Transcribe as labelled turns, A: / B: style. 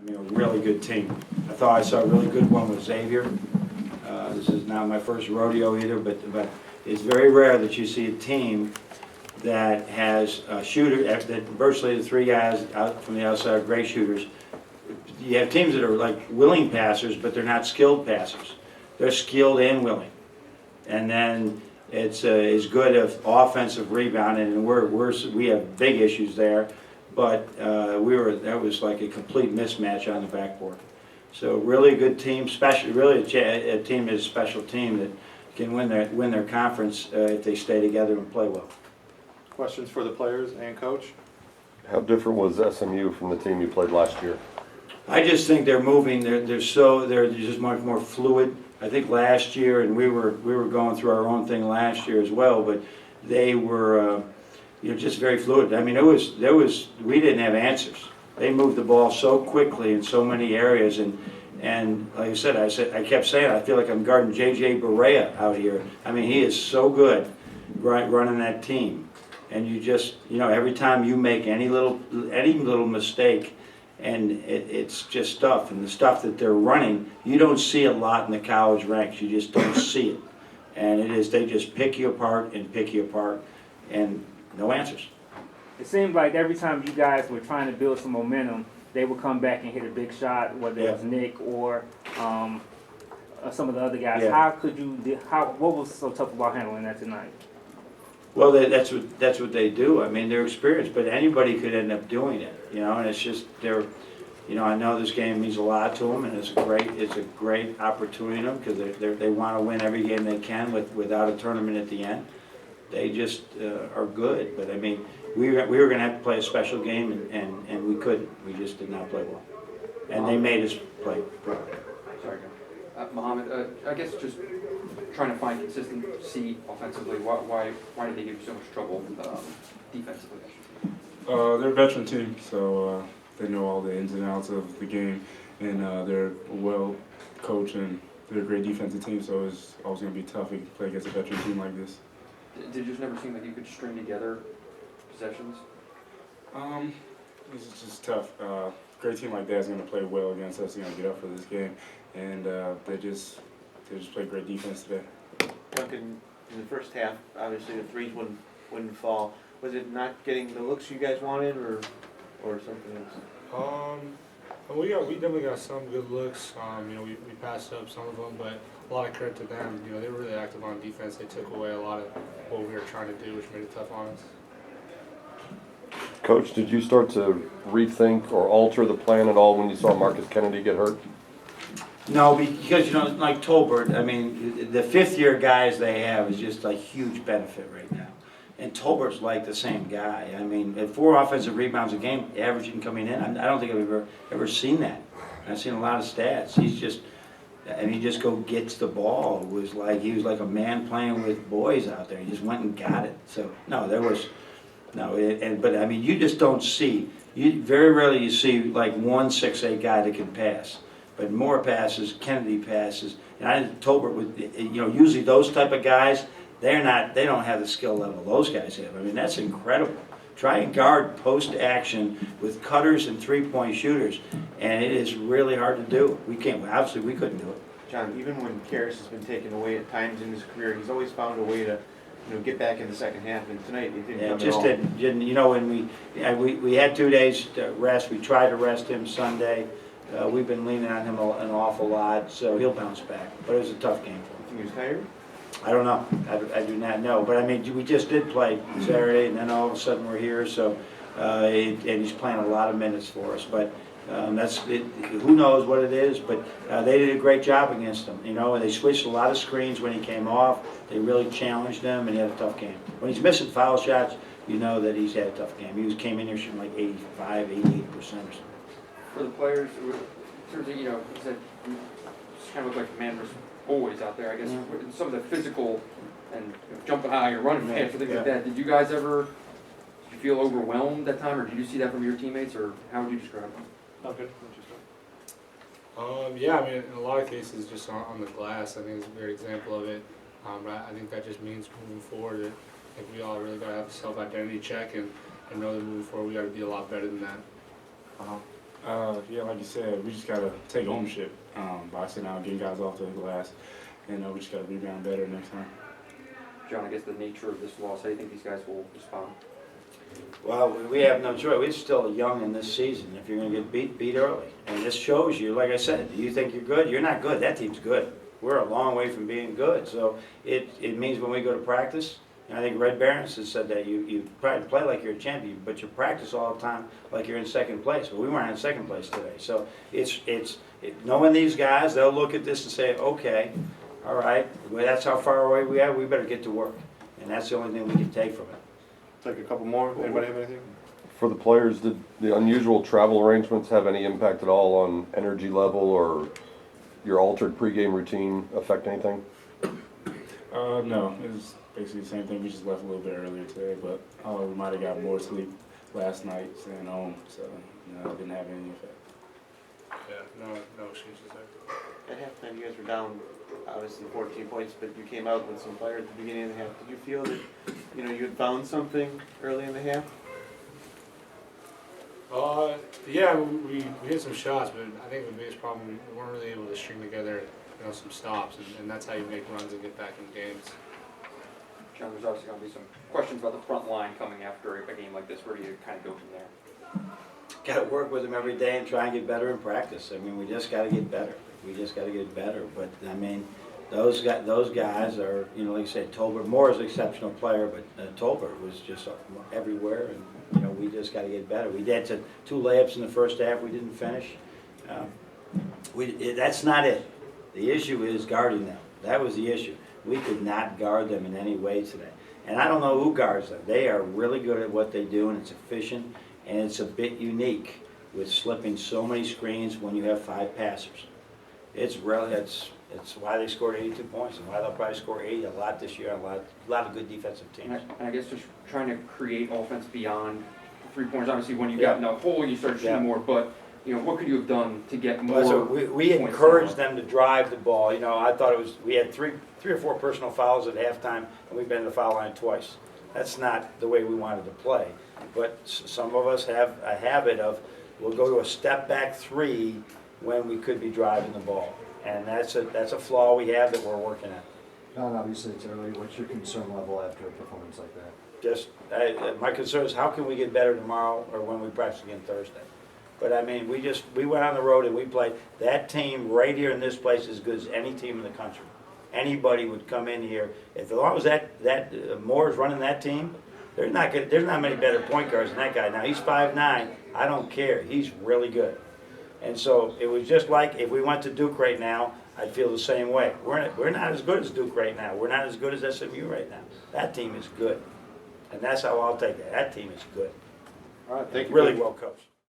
A: I mean, a really good team. I thought I saw a really good one with Xavier. This is not my first rodeo either, but it's very rare that you see a team that has a shooter, that virtually the three guys out from the outside are great shooters. You have teams that are like willing passers, but they're not skilled passers. They're skilled and willing. And then it's as good of offensive rebounding, and we have big issues there. But that was like a complete mismatch on the backboard. So really good team, really a team is a special team that can win their conference if they stay together and play well.
B: Questions for the players and coach?
C: How different was SMU from the team you played last year?
A: I just think they're moving. They're just much more fluid. I think last year, and we were going through our own thing last year as well, but they were just very fluid. I mean, we didn't have answers. They moved the ball so quickly in so many areas, and like I said, I kept saying, I feel like I'm guarding J.J. Barea out here. I mean, he is so good running that team, and you just, every time you make any little mistake, and it's just stuff, and the stuff that they're running, you don't see a lot in the college ranks. You just don't see it, and they just pick you apart, and no answers.
D: It seemed like every time you guys were trying to build some momentum, they would come back and hit a big shot, whether it was Nick or some of the other guys.
A: Yeah.
D: What was so tough about handling that tonight?
A: Well, that's what they do. I mean, they're experienced, but anybody could end up doing it, and it's just I know this game means a lot to them, and it's a great opportunity to them because they want to win every game they can without a tournament at the end. They just are good, but I mean, we were going to have to play a special game, and we couldn't. We just did not play well, and they made us play poorly.
E: Sorry, Muhammad. I guess just trying to find consistency offensively. Why did they give you so much trouble defensively?
F: They're a veteran team, so they know all the ins and outs of the game, and they're well coached, and they're a great defensive team. So it's always going to be tough to play against a veteran team like this.
E: Did it just never seem like you could string together possessions?
F: It's just tough. Great team like that is going to play well against us. They're going to get up for this game, and they just played great defense today.
B: Duncan, in the first half, obviously the threes wouldn't fall. Was it not getting the looks you guys wanted, or something else?
G: We definitely got some good looks. We passed up some of them, but a lot of credit to them. They were really active on defense. They took away a lot of what we were trying to do, which made it tough on us.
C: Coach, did you start to rethink or alter the plan at all when you saw Marcus Kennedy get hurt?
A: No, because like Tolbert, I mean, the fifth-year guys they have is just a huge benefit right now. And Tolbert's like the same guy. I mean, at 4 offensive rebounds a game, averaging coming in, I don't think I've ever seen that. I've seen a lot of stats. He just gets the ball. He was like a man playing with boys out there. He just went and got it. So no, but I mean, you just don't see. Very rarely you see like one 6'8" guy that can pass. But more passes, Kennedy passes, and Tolbert would, usually those type of guys, they don't have the skill level those guys have. I mean, that's incredible. Try and guard post action with cutters and 3-point shooters, and it is really hard to do. We couldn't do it.
B: John, even when Karras has been taken away at times in his career, he's always found a way to get back in the second half, and tonight it didn't come at all.
A: Didn't. When we had 2 days to rest, we tried to rest him Sunday. We've been leaning on him an awful lot, so he'll bounce back. But it was a tough game for him.
B: You think he was tired?
A: I don't know. I do not know. But I mean, we just did play Saturday, and then all of a sudden we're here. So, and he's playing a lot of minutes for us. But that's it. Who knows what it is? But they did a great job against him. And they switched a lot of screens when he came off. They really challenged him, and he had a tough game. When he's missing foul shots, you know that he's had a tough game. Came in here shooting like 85, 88% or something.
E: For the players, in terms of, you said it's kind of looked like man versus boys out there, I guess.
A: Yeah.
E: Some of the physical and jumping high or running fast, things
A: Yeah.
E: like that. Did you guys ever feel overwhelmed that time, or did you see that from your teammates, or how would you describe them?
B: Okay.
G: Yeah, I mean, in a lot of cases, just on the glass, I think is a great example of it. But I think that just means moving forward, I think we all really got to have a self-identity check and know that moving forward we got to be a lot better than that.
F: Yeah, like you said, we just gotta take ownership by sitting out, getting guys off the glass, and we just gotta rebound better next time.
E: John, I guess the nature of this loss, how do you think these guys will respond?
A: Well, we have no choice. We're still young in this season. If you're going to get beat early. And this shows you, like I said, you think you're good, you're not good. That team's good. We're a long way from being good. So it means when we go to practice, and I think Red Barons has said that you probably play like you're a champion, but you practice all the time like you're in second place. But we weren't in second place today. So knowing these guys, they'll look at this and say, okay, all right, well, that's how far away we are. We better get to work. And that's the only thing we can take from it.
B: Take a couple more. Anybody have anything?
C: For the players, did the unusual travel arrangements have any impact at all on energy level or your altered pregame routine affect anything?
F: No, it was basically the same thing. We just left a little bit earlier today, but we might have got more sleep last night staying home, so no, it didn't have any effect.
G: Yeah, no excuses there.
B: At halftime, you guys were down, obviously 14 points, but you came out with some fire at the beginning of the half. Did you feel that, you know, you had found something early in the half?
G: Yeah, we hit some shots, but I think the biggest problem, we weren't really able to string together, you know, some stops, and that's how you make runs and get back in games.
E: John, there's obviously going to be some questions about the front line coming after a game like this. Where do you kind of go from there?
A: Got to work with them every day and try and get better in practice. I mean, we just got to get better. We just got to get better. But I mean, those guys are, you know, like I said, Tolbert. Moore is an exceptional player, but Tolbert was just everywhere, and you know, we just got to get better. We had two layups in the first half. We didn't finish. That's not it. The issue is guarding them. That was the issue. We could not guard them in any way today. And I don't know who guards them. They are really good at what they do, and it's efficient, and it's a bit unique with slipping so many screens when you have 5 passers. It's why they scored 82 points and why they'll probably score 80 a lot this year. A lot of good defensive
E: And
A: teams.
E: I guess just trying to create offense beyond 3 pointers. Obviously, when you got in a hole, you start shooting more. But you know, what could you have done to get more?
A: So we
E: points
A: encouraged
E: down?
A: them to drive the ball. You know, I thought we had three or four personal fouls at halftime, and we've been to the foul line twice. That's not the way we wanted to play. But some of us have a habit of we'll go to a step back 3 when we could be driving the ball, and that's a flaw we have that we're working at.
H: John, obviously it's early. What's your concern level after a performance like that?
A: Just my concern is how can we get better tomorrow or when we practice again Thursday. But I mean, we went on the road and we played. That team right here in this place is as good as any team in the country. Anybody would come in here. As long as that Moore's running that team, there's not many better point guards than that guy. Now he's 5'9". I don't care. He's really good. And so it was just like if we went to Duke right now, I'd feel the same way. We're not as good as Duke right now. We're not as good as SMU right now. That team is good. And that's how I'll take it. That team is good.
B: All right, thank you.
A: Really well coached.